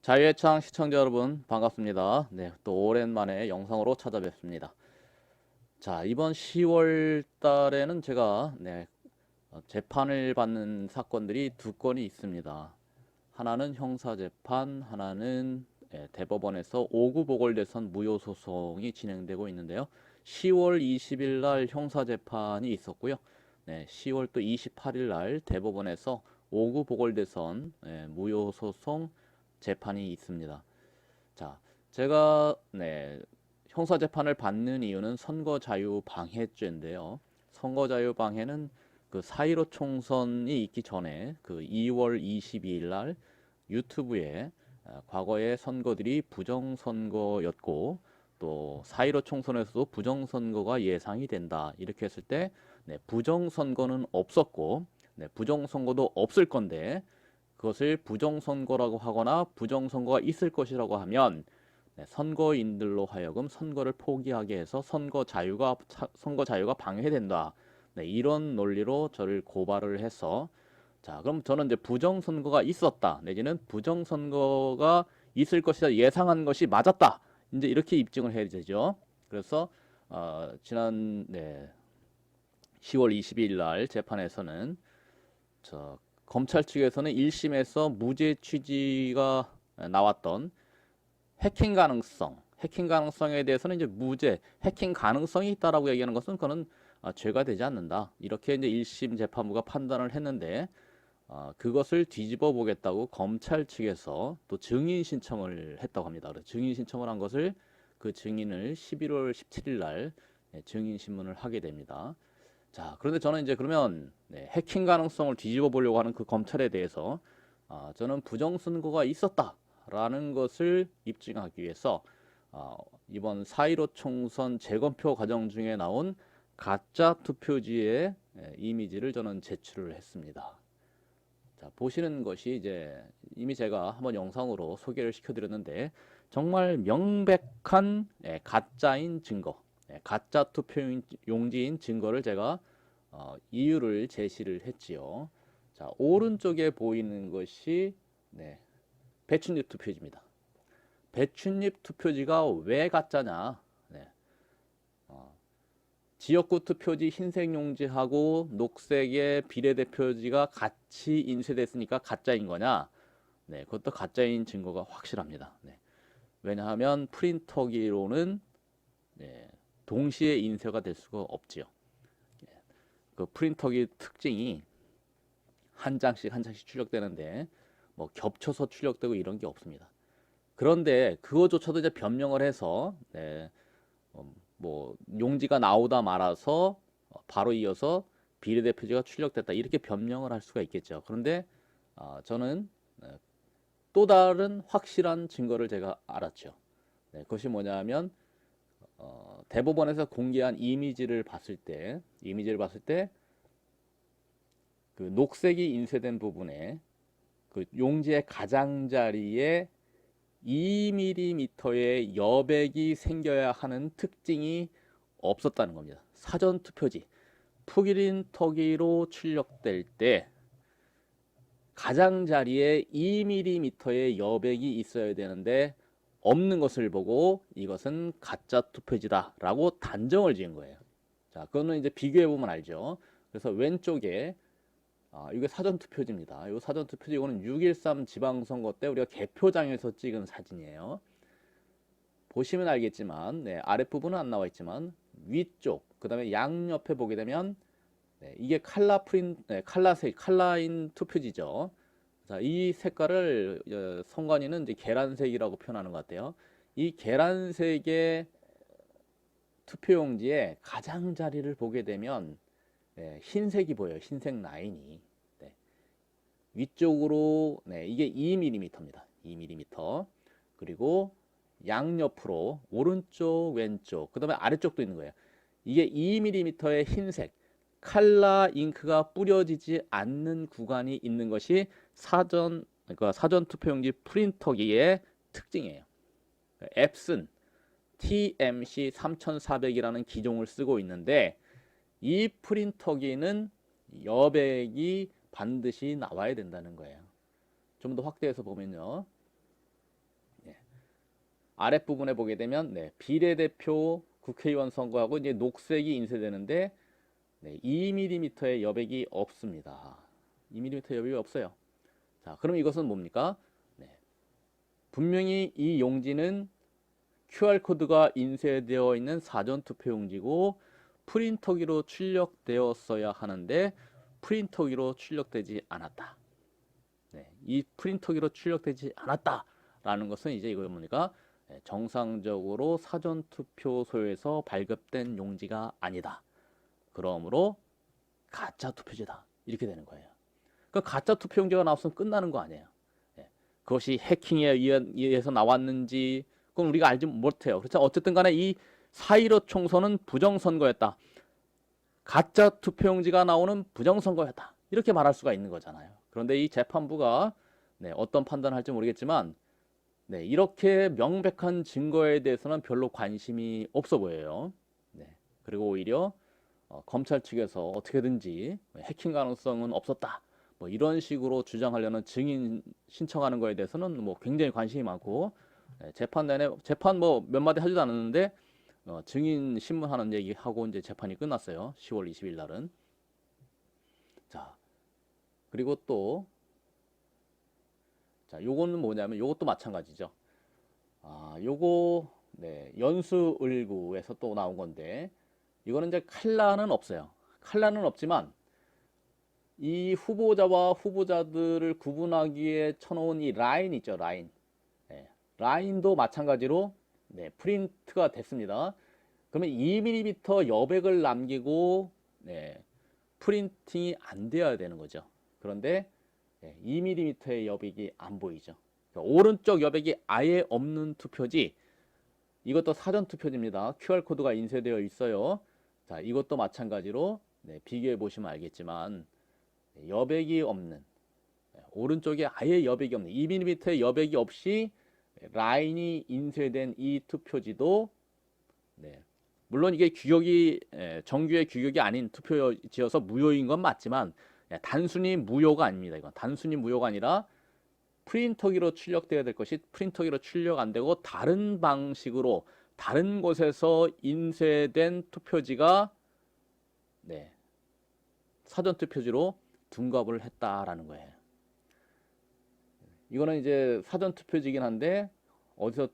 자유의 창 시청자 여러분 반갑습니다. 네, 또 오랜만에 영상으로 찾아뵙습니다. 자, 이번 10월 달에는 제가 재판을 받는 사건들이 두 건이 있습니다. 하나는 형사재판, 하나는 대법원에서 5구 보궐대선 무효소송이 진행되고 있는데요. 10월 20일 날 형사재판이 있었고요. 10월 또 28일 날 대법원에서 5구 보궐대선 무효소송 재판이 있습니다. 자, 제가 형사재판을 받는 이유는 선거자유방해죄인데요. 선거자유방해는 그 4.15 총선이 있기 전에 그 2월 22일 날 유튜브에 과거의 선거들이 부정선거였고 또 4.15 총선에서도 부정선거가 예상이 된다 이렇게 했을 때 부정선거는 없었고 부정선거도 없을 건데 그것을 부정선거라고 하거나 부정선거가 있을 것이라고 하면 선거인들로 하여금 선거를 포기하게 해서 선거 자유가 방해된다. 이런 논리로 저를 고발을 해서 자, 그럼 저는 이제 부정선거가 있었다. 내지는 부정선거가 있을 것이다. 예상한 것이 맞았다. 이제 이렇게 입증을 해야 되죠. 그래서 지난 10월 22일 날 재판에서는 검찰 측에서는 1심에서 무죄 취지가 나왔던 해킹 가능성에 대해서는 이제 무죄, 해킹 가능성이 있다라고 얘기하는 것은 그거는 죄가 되지 않는다. 이렇게 이제 1심 재판부가 판단을 했는데 그것을 뒤집어 보겠다고 검찰 측에서 또 증인 신청을 했다고 합니다. 그래서 증인 신청을 한 것을 그 증인을 11월 17일 날 증인 신문을 하게 됩니다. 자, 그런데 저는 이제 그러면 해킹 가능성을 뒤집어 보려고 하는 그 검찰에 대해서 저는 부정선거가 있었다라는 것을 입증하기 위해서 이번 4.15 총선 재검표 과정 중에 나온 가짜 투표지의 이미지를 저는 제출을 했습니다. 자, 보시는 것이 이제 이미 제가 한번 영상으로 소개를 시켜드렸는데 정말 명백한 가짜인 증거, 가짜 투표 용지인 증거를 제가 이유를 제시를 했지요. 자, 오른쪽에 보이는 것이 배춧잎 투표지입니다. 배춧잎 투표지가 왜 가짜냐? 지역구 투표지 흰색 용지하고 녹색의 비례대표지가 같이 인쇄됐으니까 가짜인 거냐? 그것도 가짜인 증거가 확실합니다. 왜냐하면 프린터기로는 동시에 인쇄가 될 수가 없지요. 그 프린터기 특징이 한 장씩 한 장씩 출력되는데 뭐 겹쳐서 출력되고 이런 게 없습니다. 그런데 그거조차도 이제 변명을 해서 뭐 용지가 나오다 말아서 바로 이어서 비례대표지가 출력됐다 이렇게 변명을 할 수가 있겠죠. 그런데 저는 또 다른 확실한 증거를 제가 알았죠. 그것이 뭐냐면 대법원에서 공개한 이미지를 봤을 때 그 녹색이 인쇄된 부분에 그 용지의 가장자리에 2mm의 여백이 생겨야 하는 특징이 없었다는 겁니다. 사전 투표지 프린터기로 출력될 때 가장자리에 2mm의 여백이 있어야 되는데 없는 것을 보고 이것은 가짜 투표지다 라고 단정을 지은 거예요. 자, 그거는 이제 비교해 보면 알죠. 그래서 왼쪽에 이게 사전투표지입니다. 이 사전투표지 이거는 6.13 지방선거 때 우리가 개표장에서 찍은 사진이에요. 보시면 알겠지만 아랫부분은 안 나와 있지만 위쪽 그 다음에 양옆에 보게 되면 이게 칼라인 투표지죠. 자, 이 색깔을 선관위는 이제 계란색이라고 표현하는 것 같아요. 이 계란색의 투표용지에 가장자리를 보게 되면 흰색이 보여요. 흰색 라인이. 위쪽으로 이게 2mm입니다. 2mm. 그리고 양옆으로 오른쪽 왼쪽 그 다음에 아래쪽도 있는 거예요. 이게 2mm의 흰색 칼라 잉크가 뿌려지지 않는 구간이 있는 것이 그러니까 사전 투표용지 프린터기의 특징이에요. 앱슨 TMC 3400이라는 기종을 쓰고 있는데 이 프린터기는 여백이 반드시 나와야 된다는 거예요. 좀 더 확대해서 보면요. 아랫부분에 보게 되면 비례대표 국회의원 선거하고 이제 녹색이 인쇄되는데 2mm의 여백이 없습니다. 2mm 여백이 없어요. 자, 그럼 이것은 뭡니까? 분명히 이 용지는 QR코드가 인쇄되어 있는 사전투표용지고 프린터기로 출력되었어야 하는데 프린터기로 출력되지 않았다. 이 프린터기로 출력되지 않았다라는 것은 이제 이거 뭡니까? 정상적으로 사전투표소에서 발급된 용지가 아니다. 그러므로 가짜 투표지다. 이렇게 되는 거예요. 그 가짜 투표용지가 나왔으면 끝나는 거 아니에요. 그것이 해킹에 의해서 나왔는지 그건 우리가 알지 못해요. 그렇죠? 어쨌든 간에 이 4.15 총선은 부정선거였다. 가짜 투표용지가 나오는 부정선거였다. 이렇게 말할 수가 있는 거잖아요. 그런데 이 재판부가 어떤 판단을 할지 모르겠지만 이렇게 명백한 증거에 대해서는 별로 관심이 없어 보여요. 그리고 오히려 검찰 측에서 어떻게든지 해킹 가능성은 없었다. 뭐 이런 식으로 주장하려는 증인 신청하는 거에 대해서는 뭐 굉장히 관심이 많고 재판 내내 재판 뭐 몇 마디 하지도 않았는데 증인 신문하는 얘기하고 이제 재판이 끝났어요. 10월 20일 날은. 자, 그리고 또 자, 요거는 뭐냐면 요것도 마찬가지죠. 요거 연수을구에서 또 나온 건데 이거는 이제 칼라는 없어요. 칼라는 없지만 이 후보자와 후보자들을 구분하기에 쳐놓은 이 라인 있죠, 라인. 라인도 마찬가지로 프린트가 됐습니다. 그러면 2mm 여백을 남기고 프린팅이 안 되어야 되는 거죠. 그런데 2mm의 여백이 안 보이죠. 그러니까 오른쪽 여백이 아예 없는 투표지. 이것도 사전 투표지입니다. QR코드가 인쇄되어 있어요. 자, 이것도 마찬가지로 비교해 보시면 알겠지만 여백이 없는 오른쪽에 아예 여백이 없는 2mm의 여백이 없이 라인이 인쇄된 이 투표지도 물론 이게 규격이 정규의 규격이 아닌 투표지여서 무효인 건 맞지만 단순히 무효가 아닙니다. 이건 단순히 무효가 아니라 프린터기로 출력되어야 될 것이 프린터기로 출력 안 되고 다른 방식으로 다른 곳에서 인쇄된 투표지가 사전 투표지로 둔갑을 했다라는 거예요. 이거는 이제 사전 투표지긴 한데 어디서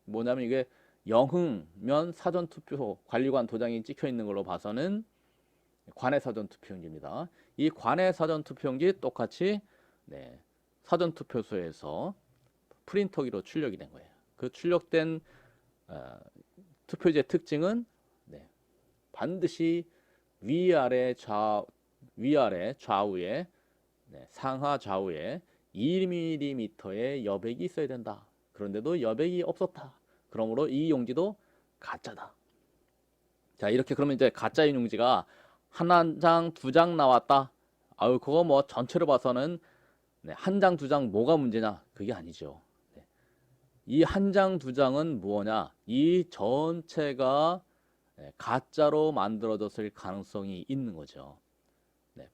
뭐냐면 이게 영흥면 사전 투표 관리관 도장이 찍혀 있는 걸로 봐서는 관내 사전 투표용지입니다. 이 관내 사전 투표용지 똑같이 사전 투표소에서 프린터기로 출력이 된 거예요. 그 출력된 투표지의 특징은 반드시 위아래 좌우에 상하 좌우에 1mm의 여백이 있어야 된다. 그런데도 여백이 없었다. 그러므로 이 용지도 가짜다. 자, 이렇게 그러면 이제 가짜인 용지가 한 장, 두 장 나왔다. 아유, 그거 뭐 전체로 봐서는 한 장, 두 장 뭐가 문제냐? 그게 아니죠. 이 한 장, 두 장은 뭐냐? 이 전체가 가짜로 만들어졌을 가능성이 있는 거죠.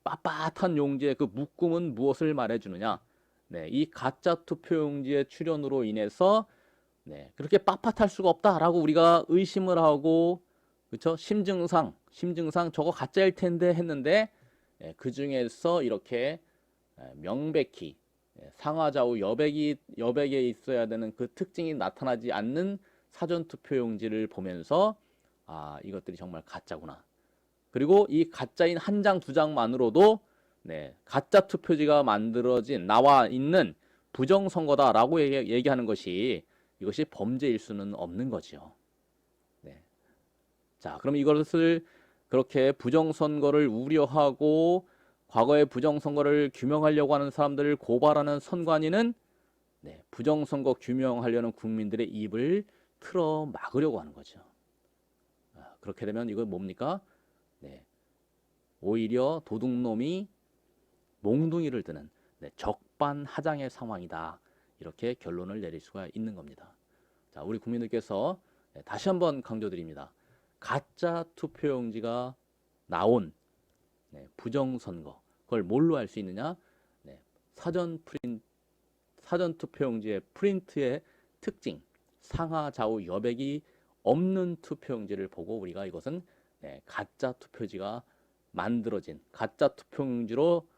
빳빳한 용지의 그 묶음은 무엇을 말해주느냐? 이 가짜 투표용지의 출현으로 인해서 그렇게 빳빳할 수가 없다라고 우리가 의심을 하고 그렇죠? 심증상 저거 가짜일 텐데 했는데 그 중에서 이렇게 명백히 상하좌우 여백에 있어야 되는 그 특징이 나타나지 않는 사전 투표용지를 보면서 이것들이 정말 가짜구나. 그리고 이 가짜인 한 장, 두 장만으로도 가짜 투표지가 만들어진 나와 있는 부정선거다라고 얘기하는 것이 이것이 범죄일 수는 없는 거죠. 자, 그럼 이것을 그렇게 부정선거를 우려하고 과거의 부정선거를 규명하려고 하는 사람들을 고발하는 선관위는 부정선거 규명하려는 국민들의 입을 틀어 막으려고 하는 거죠. 그렇게 되면 이건 뭡니까? 오히려 도둑놈이 몽둥이를 드는 적반하장의 상황이다. 이렇게 결론을 내릴 수가 있는 겁니다. 자, 우리 국민들께서 다시 한번 강조드립니다. 가짜 투표용지가 나온 부정선거, 그걸 뭘로 알 수 있느냐? 사전 투표용지의 프린트의 특징, 상하 좌우 여백이 없는 투표용지를 보고 우리가 이것은 가짜 투표지가 만들어진 가짜 투표용지로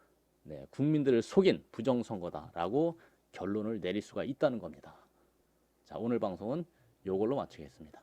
국민들을 속인 부정선거다라고 결론을 내릴 수가 있다는 겁니다. 자, 오늘 방송은 이걸로 마치겠습니다.